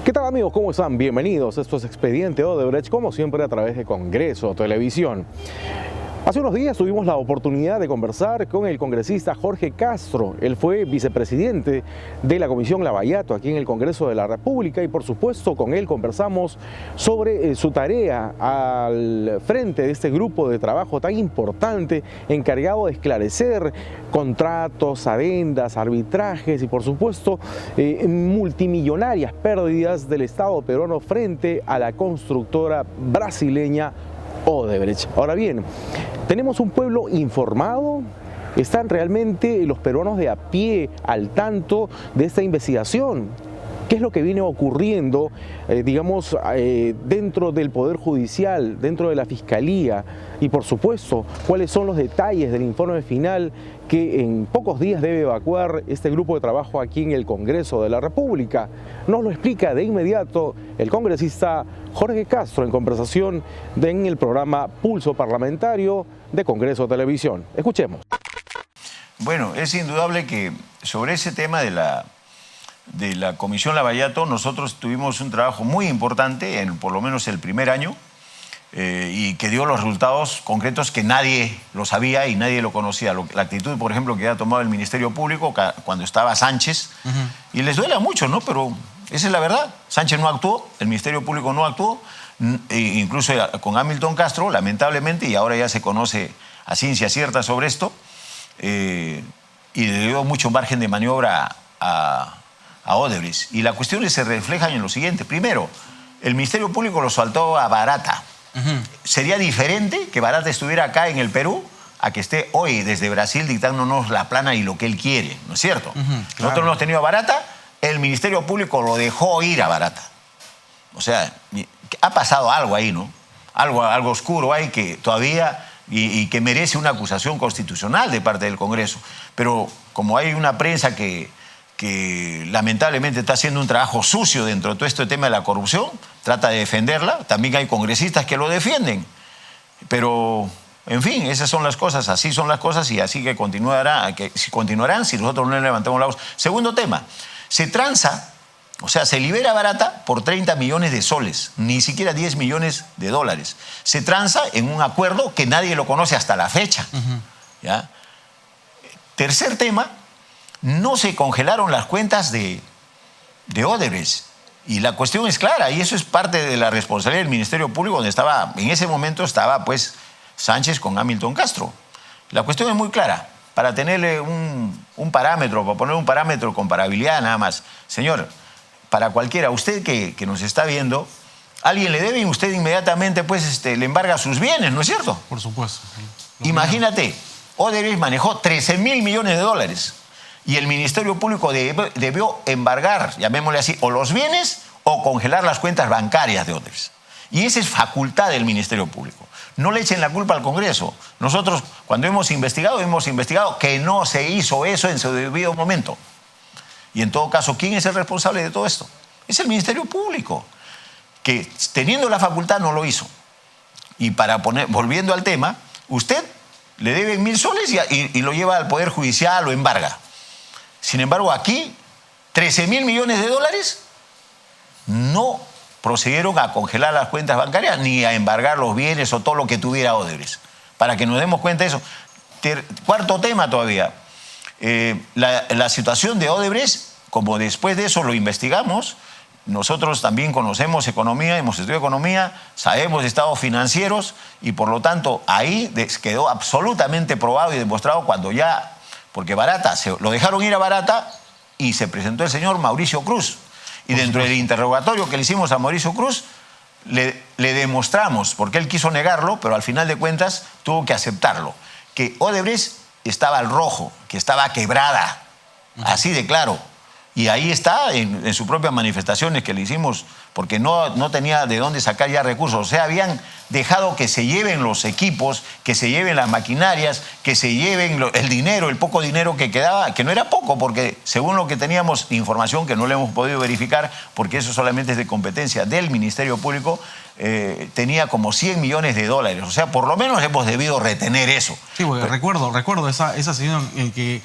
¿Qué tal amigos? ¿Cómo están? Bienvenidos. Esto es Expediente Odebrecht, como siempre a través de Congreso Televisión. Hace unos días tuvimos la oportunidad de conversar con el congresista Jorge Castro. Él fue vicepresidente de la Comisión Lavallato aquí en el Congreso de la República y por supuesto con él conversamos sobre su tarea al frente de este grupo de trabajo tan importante encargado de esclarecer contratos, adendas, arbitrajes y por supuesto multimillonarias pérdidas del Estado peruano frente a la constructora brasileña Odebrecht. Ahora bien, tenemos un pueblo informado. ¿Están realmente los peruanos de a pie al tanto de esta investigación? ¿Qué es lo que viene ocurriendo, dentro del Poder Judicial, dentro de la Fiscalía? Y por supuesto, ¿cuáles son los detalles del informe final que en pocos días debe evacuar este grupo de trabajo aquí en el Congreso de la República? Nos lo explica de inmediato el congresista Jorge Castro en conversación en el programa Pulso Parlamentario de Congreso Televisión. Escuchemos. Bueno, es indudable que sobre ese tema de la Comisión Lavallato nosotros tuvimos un trabajo muy importante, en por lo menos el primer año, y que dio los resultados concretos que nadie lo sabía y nadie lo conocía. La actitud, por ejemplo, que ha tomado el Ministerio Público cuando estaba Sánchez, y les duele mucho, ¿no? Pero esa es la verdad. Sánchez no actuó, el Ministerio Público no actuó, incluso con Hamilton Castro, lamentablemente, y ahora ya se conoce a ciencia cierta sobre esto, y le dio mucho margen de maniobra a Odebrecht. Y las cuestiones se reflejan en lo siguiente. Primero, el Ministerio Público lo soltó a Barata. Sería diferente que Barata estuviera acá en el Perú a que esté hoy desde Brasil dictándonos la plana y lo que él quiere, ¿no es cierto? Claro. Nosotros hemos tenido a Barata, el Ministerio Público lo dejó ir a Barata. O sea, ha pasado algo ahí, ¿no? Algo oscuro hay que todavía y que merece una acusación constitucional de parte del Congreso. Pero como hay una prensa que lamentablemente está haciendo un trabajo sucio dentro de todo este tema de la corrupción, trata de defenderla, también hay congresistas que lo defienden, pero en fin, esas son las cosas, así son las cosas y así que continuarán si nosotros no le levantamos la voz. Segundo tema, se transa, o sea, se libera Barata por 30 millones de soles, ni siquiera 10 millones de dólares. Se transa en un acuerdo que nadie lo conoce hasta la fecha. ¿Ya? Tercer tema, no se congelaron las cuentas de Odebrecht. Y la cuestión es clara, y eso es parte de la responsabilidad del Ministerio Público, donde estaba, en ese momento estaba pues Sánchez con Hamilton Castro. La cuestión es muy clara, para tenerle un parámetro, para poner un parámetro de comparabilidad nada más. Señor, para cualquiera, usted que nos está viendo, alguien le debe y usted inmediatamente pues le embarga sus bienes, ¿no es cierto? Por supuesto. Imagínate, Odebrecht manejó 13.000 millones de dólares. Y el Ministerio Público debió embargar, llamémosle así, o los bienes o congelar las cuentas bancarias de Odebrecht. Y esa es facultad del Ministerio Público. No le echen la culpa al Congreso. Nosotros, cuando hemos investigado que no se hizo eso en su debido momento. Y en todo caso, ¿quién es el responsable de todo esto? Es el Ministerio Público, que teniendo la facultad no lo hizo. Y volviendo al tema, usted le debe 1.000 soles y lo lleva al Poder Judicial, lo embarga. Sin embargo, aquí, 13.000 millones de dólares no procedieron a congelar las cuentas bancarias ni a embargar los bienes o todo lo que tuviera Odebrecht. Para que nos demos cuenta de eso. Cuarto tema todavía. La situación de Odebrecht, como después de eso lo investigamos, nosotros también conocemos economía, hemos estudiado economía, sabemos de estados financieros y por lo tanto ahí quedó absolutamente probado y demostrado cuando ya... Porque Barata, lo dejaron ir a Barata y se presentó el señor Mauricio Cruz. Y dentro del interrogatorio que le hicimos a Mauricio Cruz, le demostramos, porque él quiso negarlo, pero al final de cuentas tuvo que aceptarlo, que Odebrecht estaba al rojo, que estaba quebrada, así de claro. Y ahí está, en sus propias manifestaciones que le hicimos, porque no tenía de dónde sacar ya recursos. O sea, habían dejado que se lleven los equipos, que se lleven las maquinarias, que se lleven el dinero, el poco dinero que quedaba, que no era poco, porque según lo que teníamos información, que no le hemos podido verificar, porque eso solamente es de competencia del Ministerio Público, tenía como 100 millones de dólares. O sea, por lo menos hemos debido retener eso. Sí, porque recuerdo esa sesión en que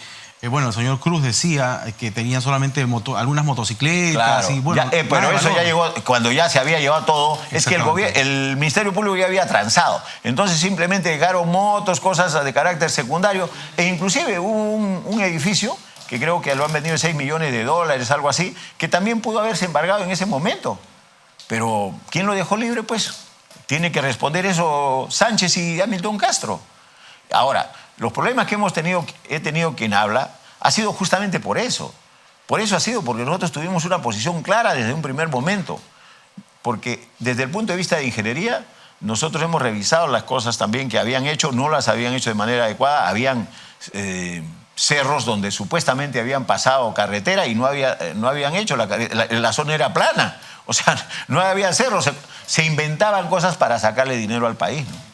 Bueno, el señor Cruz decía que tenía solamente algunas motocicletas. Claro, y bueno, pero eso ya llegó, cuando ya se había llevado todo, es que el Ministerio Público ya había transado. Entonces simplemente llegaron motos, cosas de carácter secundario, e inclusive hubo un edificio que creo que lo han vendido en $6 millones, algo así, que también pudo haberse embargado en ese momento. Pero ¿quién lo dejó libre? Pues tiene que responder eso Sánchez y Hamilton Castro. Ahora, los problemas que he tenido quien habla, ha sido justamente por eso. Por eso ha sido, porque nosotros tuvimos una posición clara desde un primer momento. Porque desde el punto de vista de ingeniería, nosotros hemos revisado las cosas también que habían hecho, no las habían hecho de manera adecuada, habían cerros donde supuestamente habían pasado carretera y no habían hecho, la zona era plana. O sea, no había cerros, se inventaban cosas para sacarle dinero al país, ¿no?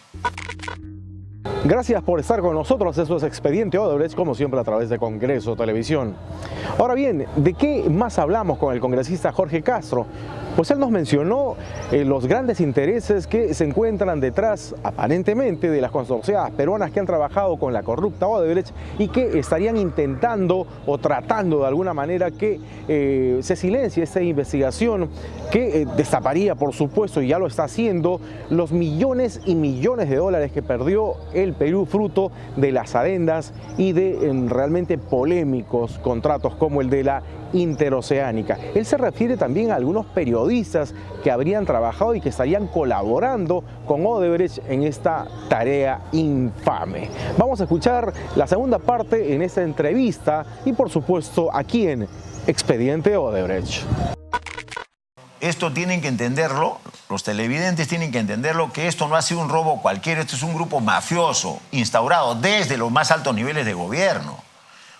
Gracias por estar con nosotros. Eso es Expediente Odebrecht, como siempre a través de Congreso Televisión. Ahora bien, ¿de qué más hablamos con el congresista Jorge Castro? Pues él nos mencionó los grandes intereses que se encuentran detrás, aparentemente, de las consorciadas peruanas que han trabajado con la corrupta Odebrecht y que estarían intentando o tratando de alguna manera que se silencie esta investigación que destaparía, por supuesto, y ya lo está haciendo, los millones y millones de dólares que perdió el Perú fruto de las adendas y de realmente polémicos contratos como el de la Interoceánica. Él se refiere también a algunos periodistas que habrían trabajado y que estarían colaborando con Odebrecht en esta tarea infame. Vamos a escuchar la segunda parte en esta entrevista y por supuesto aquí en Expediente Odebrecht. Esto tienen que entenderlo, los televidentes tienen que entenderlo, que esto no ha sido un robo cualquiera, esto es un grupo mafioso instaurado desde los más altos niveles de gobierno.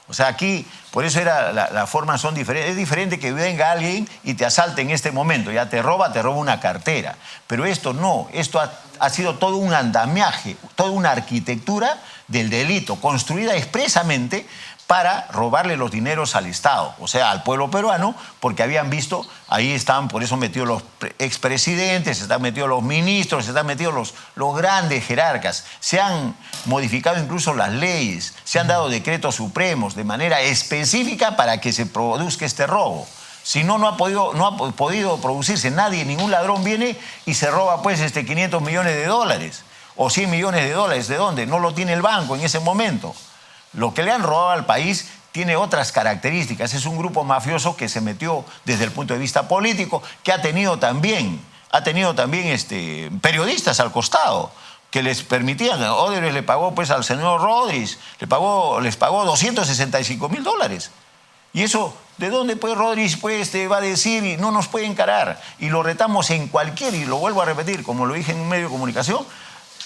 O sea, aquí, por eso las formas son diferentes. Es diferente que venga alguien y te asalte en este momento, ya te roba una cartera. Pero esto no, esto ha sido todo un andamiaje, toda una arquitectura del delito, construida expresamente para robarle los dineros al Estado, o sea, al pueblo peruano, porque habían visto, ahí estaban por eso metidos los expresidentes, están metidos los ministros, están metidos los grandes jerarcas, se han modificado incluso las leyes, se han dado decretos supremos de manera específica para que se produzca este robo. Si no, no ha podido producirse nadie, ningún ladrón viene y se roba pues 500 millones de dólares o 100 millones de dólares, ¿de dónde? No lo tiene el banco en ese momento. Lo que le han robado al país tiene otras características. Es un grupo mafioso que se metió desde el punto de vista político, que ha tenido también periodistas al costado que les permitían. Odebrecht le pagó pues al señor Rodríguez, les pagó 265 mil dólares. Y eso, ¿de dónde pues Rodríguez pues, va a decir y no nos puede encarar? Y lo retamos en cualquier, y lo vuelvo a repetir, como lo dije en un medio de comunicación,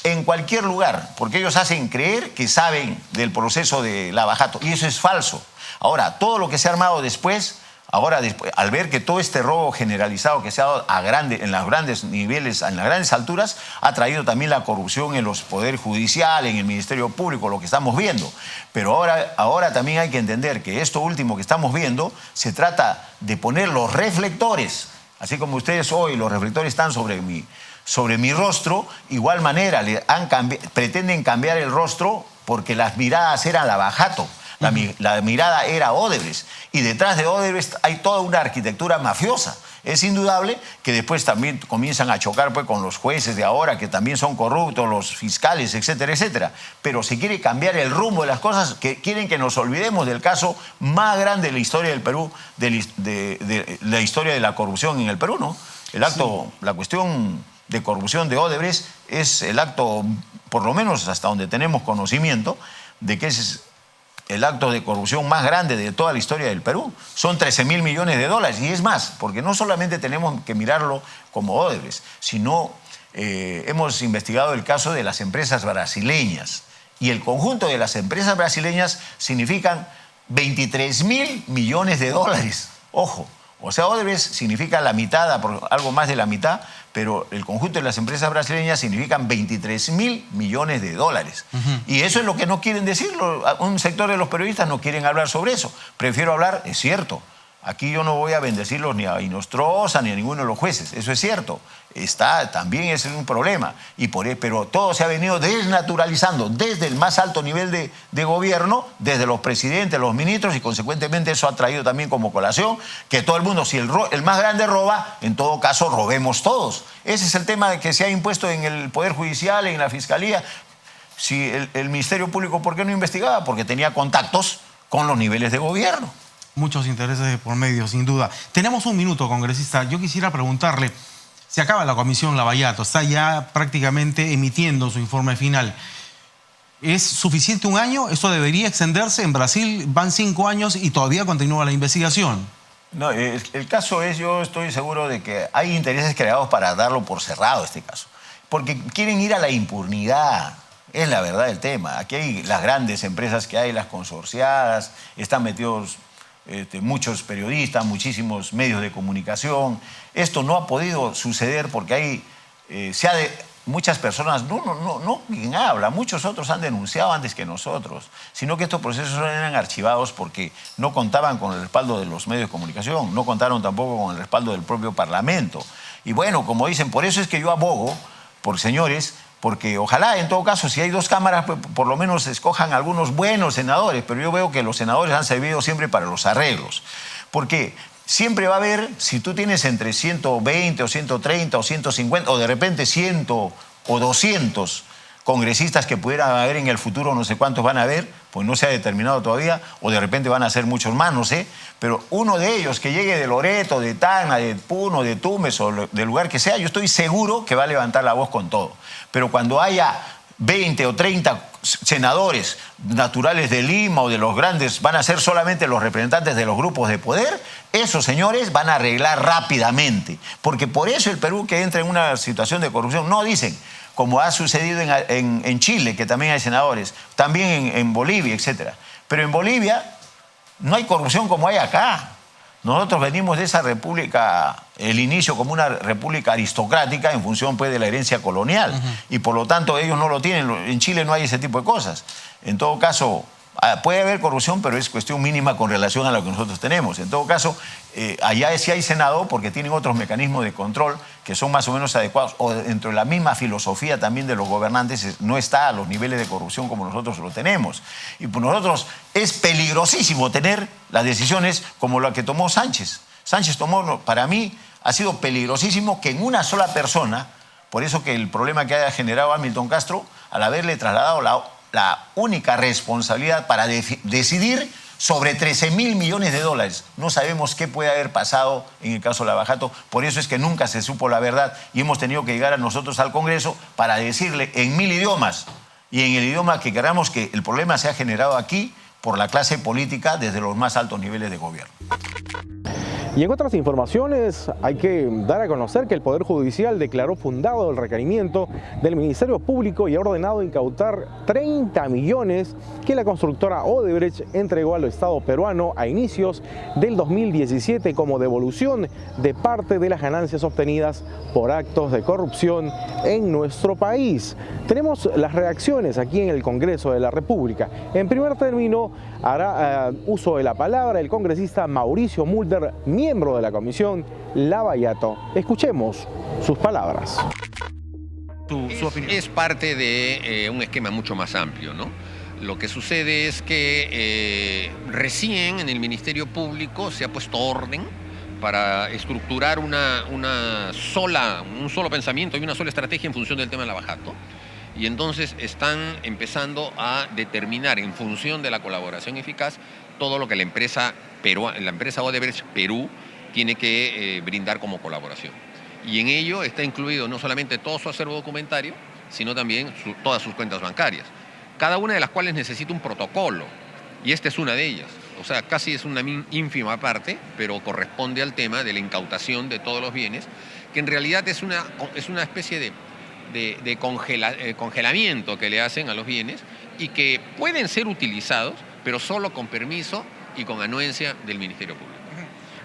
en cualquier lugar, porque ellos hacen creer que saben del proceso de lavajato, y eso es falso. Ahora, todo lo que se ha armado después, al ver que todo este robo generalizado que se ha dado en los grandes niveles, en las grandes alturas, ha traído también la corrupción en los poderes judiciales, en el Ministerio Público, lo que estamos viendo. Pero ahora también hay que entender que esto último que estamos viendo, se trata de poner los reflectores, así como ustedes hoy, los reflectores están sobre mi rostro, igual manera pretenden cambiar el rostro porque las miradas eran lavajato, la mirada era Odebrecht, y detrás de Odebrecht hay toda una arquitectura mafiosa. Es indudable que después también comienzan a chocar pues, con los jueces de ahora, que también son corruptos, los fiscales, etcétera, etcétera. Pero se quiere cambiar el rumbo de las cosas, que quieren que nos olvidemos del caso más grande de la historia del Perú, de la historia de la corrupción en el Perú, ¿no? La cuestión de corrupción de Odebrecht es el acto, por lo menos hasta donde tenemos conocimiento, de que es el acto de corrupción más grande de toda la historia del Perú. Son 13 mil millones de dólares, y es más, porque no solamente tenemos que mirarlo como Odebrecht, sino hemos investigado el caso de las empresas brasileñas, y el conjunto de las empresas brasileñas significan 23 mil millones de dólares. Ojo. O sea, Odebrecht significa la mitad, algo más de la mitad, pero el conjunto de las empresas brasileñas significan 23 mil millones de dólares. Y eso es lo que no quieren decir. Un sector de los periodistas no quieren hablar sobre eso. Prefiero hablar, es cierto, Aquí yo no voy a bendecirlos ni a Inostroza ni a ninguno de los jueces, eso es cierto. También ese es un problema. Pero todo se ha venido desnaturalizando desde el más alto nivel de gobierno, desde los presidentes, los ministros, y consecuentemente eso ha traído también como colación que todo el mundo, si el más grande roba, en todo caso robemos todos. Ese es el tema que se ha impuesto en el Poder Judicial, en la Fiscalía. Si el Ministerio Público, ¿por qué no investigaba? Porque tenía contactos con los niveles de gobierno. Muchos intereses de por medio, sin duda. Tenemos un minuto, congresista. Yo quisiera preguntarle, se acaba la comisión Lavallato, está ya prácticamente emitiendo su informe final. ¿Es suficiente un año? ¿Esto debería extenderse? En Brasil van 5 años y todavía continúa la investigación. No, el caso es, yo estoy seguro de que hay intereses creados para darlo por cerrado este caso. Porque quieren ir a la impunidad. Es la verdad del tema. Aquí hay las grandes empresas que hay, las consorciadas, están metidos muchos periodistas, muchísimos medios de comunicación. Esto no ha podido suceder porque hay, muchas personas, no quien habla, muchos otros han denunciado antes que nosotros, sino que estos procesos eran archivados porque no contaban con el respaldo de los medios de comunicación, no contaron tampoco con el respaldo del propio Parlamento. Y bueno, como dicen, por eso es que yo abogo, señores, porque ojalá, en todo caso, si hay 2 cámaras, por lo menos escojan algunos buenos senadores, pero yo veo que los senadores han servido siempre para los arreglos. Porque siempre va a haber, si tú tienes entre 120 o 130 o 150 o de repente 100 o 200 congresistas que pudieran haber en el futuro, no sé cuántos van a haber, pues no se ha determinado todavía, o de repente van a ser muchos más, no sé, pero uno de ellos que llegue de Loreto, de Tacna, de Puno, de Tumbes o del lugar que sea, yo estoy seguro que va a levantar la voz con todo. Pero cuando haya 20 o 30 senadores naturales de Lima o de los grandes, van a ser solamente los representantes de los grupos de poder, esos señores van a arreglar rápidamente. Porque por eso el Perú, que entra en una situación de corrupción, no dicen, como ha sucedido en Chile, que también hay senadores, también en Bolivia, etc. Pero en Bolivia no hay corrupción como hay acá. Nosotros venimos de esa república, el inicio como una república aristocrática en función pues, de la herencia colonial. Y por lo tanto ellos no lo tienen. En Chile no hay ese tipo de cosas. En todo caso, puede haber corrupción, pero es cuestión mínima con relación a lo que nosotros tenemos. En todo caso, allá sí hay Senado porque tienen otros mecanismos de control que son más o menos adecuados. O dentro de la misma filosofía también de los gobernantes no está a los niveles de corrupción como nosotros lo tenemos. Y por nosotros es peligrosísimo tener las decisiones como la que tomó Sánchez. Sánchez tomó, para mí, ha sido peligrosísimo que en una sola persona, por eso que el problema que haya generado Hamilton Castro, al haberle trasladado la única responsabilidad para decidir sobre 13.000 millones de dólares. No sabemos qué puede haber pasado en el caso Lavallato, por eso es que nunca se supo la verdad y hemos tenido que llegar a nosotros al Congreso para decirle en 1000 idiomas y en el idioma que queramos que el problema se ha generado aquí por la clase política desde los más altos niveles de gobierno. Y en otras informaciones hay que dar a conocer que el Poder Judicial declaró fundado el requerimiento del Ministerio Público y ha ordenado incautar 30 millones que la constructora Odebrecht entregó al Estado peruano a inicios del 2017 como devolución de parte de las ganancias obtenidas por actos de corrupción en nuestro país. Tenemos las reacciones aquí en el Congreso de la República. En primer término, hará uso de la palabra el congresista Mauricio Mulder, miembro de la comisión Lavallato. Escuchemos sus palabras. Su opinión. Es parte de un esquema mucho más amplio, ¿no? Lo que sucede es que recién en el Ministerio Público se ha puesto orden para estructurar un solo pensamiento y una sola estrategia en función del tema de Lavallato. Y entonces están empezando a determinar en función de la colaboración eficaz todo lo que la empresa Odebrecht Perú tiene que brindar como colaboración. Y en ello está incluido no solamente todo su acervo documentario, sino también todas sus cuentas bancarias, cada una de las cuales necesita un protocolo, y esta es una de ellas. O sea, casi es una ínfima parte, pero corresponde al tema de la incautación de todos los bienes, que en realidad es una especie de congelamiento que le hacen a los bienes y que pueden ser utilizados, pero solo con permiso y con anuencia del Ministerio Público.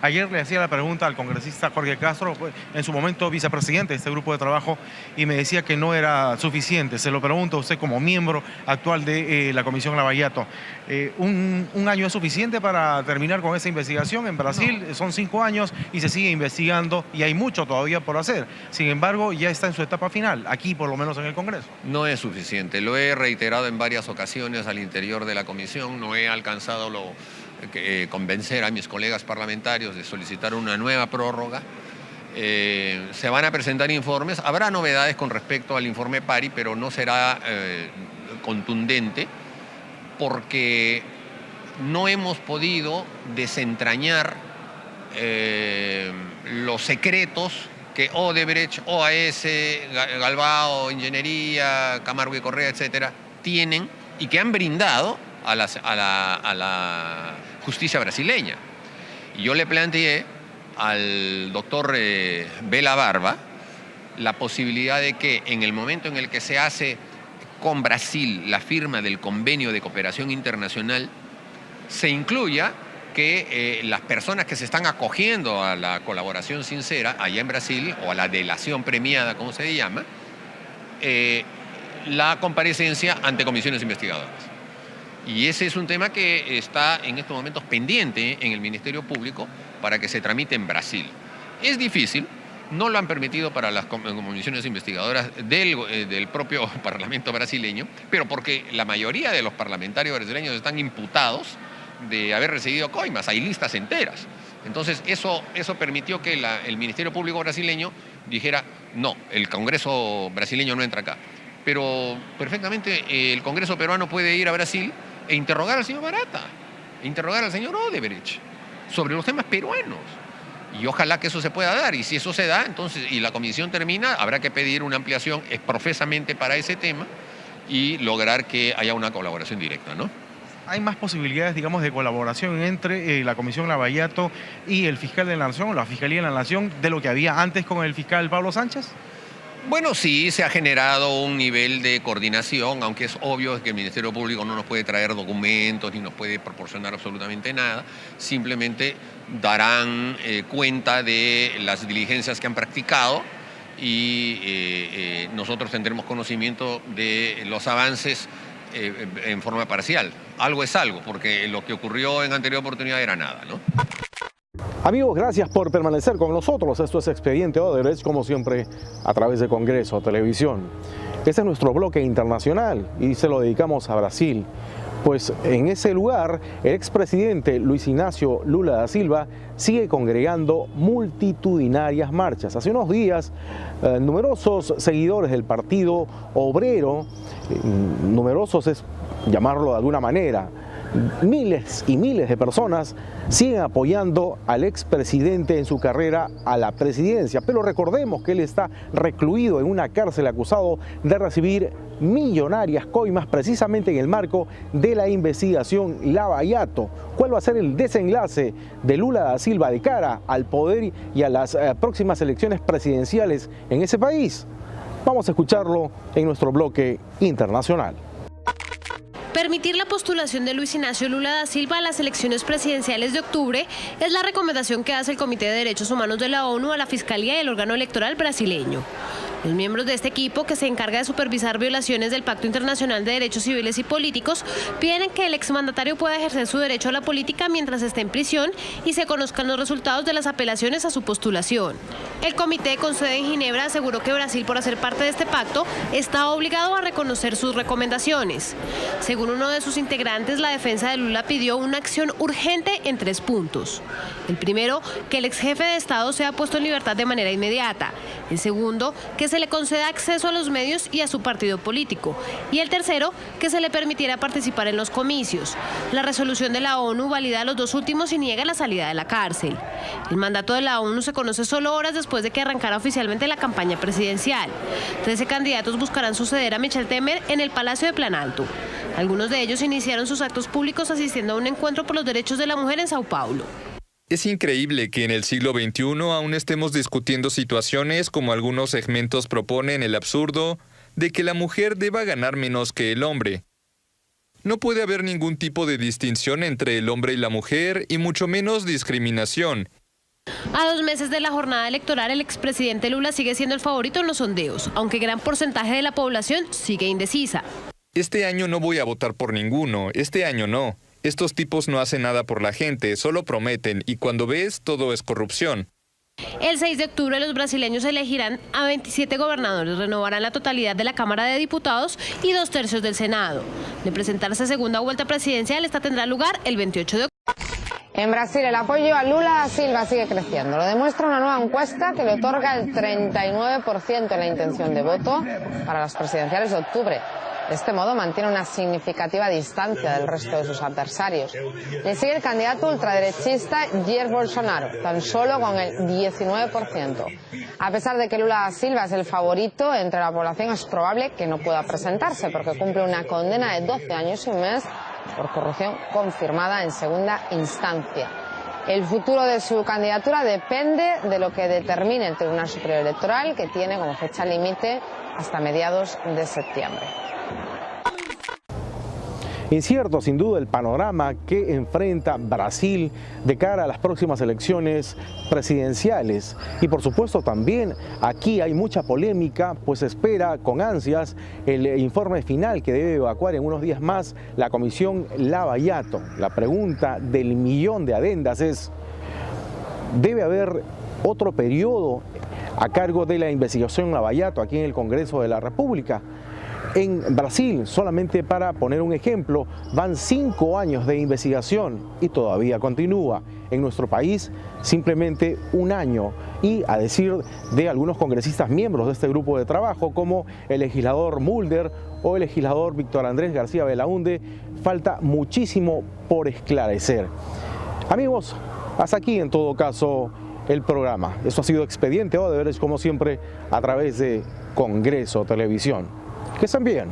Ayer le hacía la pregunta al congresista Jorge Castro, en su momento vicepresidente de este grupo de trabajo, y me decía que no era suficiente. Se lo pregunto a usted como miembro actual de la Comisión Lavallato. ¿Un año es suficiente para terminar con esa investigación? En Brasil son 5 años y se sigue investigando y hay mucho todavía por hacer. Sin embargo, ya está en su etapa final, aquí por lo menos en el Congreso. No es suficiente. Lo he reiterado en varias ocasiones al interior de la comisión. No he alcanzado convencer a mis colegas parlamentarios de solicitar una nueva prórroga. Se van a presentar informes. Habrá novedades con respecto al informe PARI, pero no será contundente porque no hemos podido desentrañar los secretos que Odebrecht, OAS, Galbao, Ingeniería, Camargo y Correa, etcétera, tienen y que han brindado a la justicia brasileña. Y yo le planteé al doctor Vela Barba la posibilidad de que en el momento en el que se hace con Brasil la firma del convenio de cooperación internacional, se incluya que las personas que se están acogiendo a la colaboración sincera allá en Brasil, o a la delación premiada, como se llama, la comparecencia ante comisiones investigadoras. Y ese es un tema que está en estos momentos pendiente en el Ministerio Público para que se tramite en Brasil. Es difícil, no lo han permitido para las comisiones investigadoras del propio Parlamento brasileño, pero porque la mayoría de los parlamentarios brasileños están imputados de haber recibido coimas, hay listas enteras. Entonces eso permitió que el Ministerio Público brasileño dijera, no, el Congreso brasileño no entra acá. Pero perfectamente el Congreso peruano puede ir a Brasil e interrogar al señor Barata, interrogar al señor Odebrecht sobre los temas peruanos. Y ojalá que eso se pueda dar. Y si eso se da, entonces, y la comisión termina, habrá que pedir una ampliación profesamente para ese tema y lograr que haya una colaboración directa, ¿no? ¿Hay más posibilidades, digamos, de colaboración entre la Comisión Lavallato y el fiscal de la Nación, o la Fiscalía de la Nación, de lo que había antes con el fiscal Pablo Sánchez? Bueno, sí, se ha generado un nivel de coordinación, aunque es obvio que el Ministerio Público no nos puede traer documentos ni nos puede proporcionar absolutamente nada. Simplemente darán cuenta de las diligencias que han practicado y nosotros tendremos conocimiento de los avances en forma parcial. Algo es algo, porque lo que ocurrió en anterior oportunidad era nada, ¿no? Amigos, gracias por permanecer con nosotros. Esto es Expediente Odebrecht, como siempre, a través de Congreso Televisión. Este es nuestro bloque internacional y se lo dedicamos a Brasil. Pues en ese lugar, el expresidente Luis Ignacio Lula da Silva sigue congregando multitudinarias marchas. Hace unos días, numerosos seguidores del Partido Obrero, numerosos es llamarlo de alguna manera, miles y miles de personas siguen apoyando al expresidente en su carrera a la presidencia. Pero recordemos que él está recluido en una cárcel acusado de recibir millonarias coimas precisamente en el marco de la investigación Lavallato. ¿Cuál va a ser el desenlace de Lula da Silva de cara al poder y a las próximas elecciones presidenciales en ese país? Vamos a escucharlo en nuestro bloque internacional. Permitir la postulación de Luis Ignacio Lula da Silva a las elecciones presidenciales de octubre es la recomendación que hace el Comité de Derechos Humanos de la ONU a la Fiscalía y el órgano electoral brasileño. Los miembros de este equipo, que se encarga de supervisar violaciones del Pacto Internacional de Derechos Civiles y Políticos, piden que el exmandatario pueda ejercer su derecho a la política mientras esté en prisión y se conozcan los resultados de las apelaciones a su postulación. El comité, con sede en Ginebra, aseguró que Brasil, por hacer parte de este pacto, está obligado a reconocer sus recomendaciones. Según uno de sus integrantes, la defensa de Lula pidió una acción urgente en 3 puntos. El primero, que el ex jefe de Estado sea puesto en libertad de manera inmediata. El segundo, que se le conceda acceso a los medios y a su partido político. Y el tercero, que se le permitiera participar en los comicios. La resolución de la ONU valida a los 2 últimos y niega la salida de la cárcel. El mandato de la ONU se conoce solo horas después de que arrancara oficialmente la campaña presidencial. 13 candidatos buscarán suceder a Michel Temer en el Palacio de Planalto. Algunos de ellos iniciaron sus actos públicos asistiendo a un encuentro por los derechos de la mujer en Sao Paulo. Es increíble que en el siglo XXI aún estemos discutiendo situaciones como algunos segmentos proponen el absurdo de que la mujer deba ganar menos que el hombre. No puede haber ningún tipo de distinción entre el hombre y la mujer y mucho menos discriminación. A 2 meses de la jornada electoral, el expresidente Lula sigue siendo el favorito en los sondeos, aunque gran porcentaje de la población sigue indecisa. Este año no voy a votar por ninguno, este año no. Estos tipos no hacen nada por la gente, solo prometen, y cuando ves, todo es corrupción. El 6 de octubre los brasileños elegirán a 27 gobernadores, renovarán la totalidad de la Cámara de Diputados y 2/3 del Senado. De presentarse a segunda vuelta presidencial, esta tendrá lugar el 28 de octubre. En Brasil el apoyo a Lula da Silva sigue creciendo. Lo demuestra una nueva encuesta que le otorga el 39% de la intención de voto para las presidenciales de octubre. De este modo mantiene una significativa distancia del resto de sus adversarios. Le sigue el candidato ultraderechista Jair Bolsonaro, tan solo con el 19%. A pesar de que Lula da Silva es el favorito entre la población, es probable que no pueda presentarse porque cumple una condena de 12 años y un mes por corrupción confirmada en segunda instancia. El futuro de su candidatura depende de lo que determine el Tribunal Superior Electoral, que tiene como fecha límite hasta mediados de septiembre. Incierto sin duda el panorama que enfrenta Brasil de cara a las próximas elecciones presidenciales. Y por supuesto también aquí hay mucha polémica, pues se espera con ansias el informe final que debe evacuar en unos días más la Comisión Lavallato. La pregunta del millón de adendas es: ¿debe haber otro periodo a cargo de la investigación Lavallato aquí en el Congreso de la República? En Brasil, solamente para poner un ejemplo, van 5 años de investigación y todavía continúa. En nuestro país, simplemente 1 año. Y a decir de algunos congresistas miembros de este grupo de trabajo, como el legislador Mulder o el legislador Víctor Andrés García Belaúnde, falta muchísimo por esclarecer. Amigos, hasta aquí en todo caso el programa. Esto ha sido Expediente Odebrecht, como siempre, a través de Congreso Televisión. Que estén bien.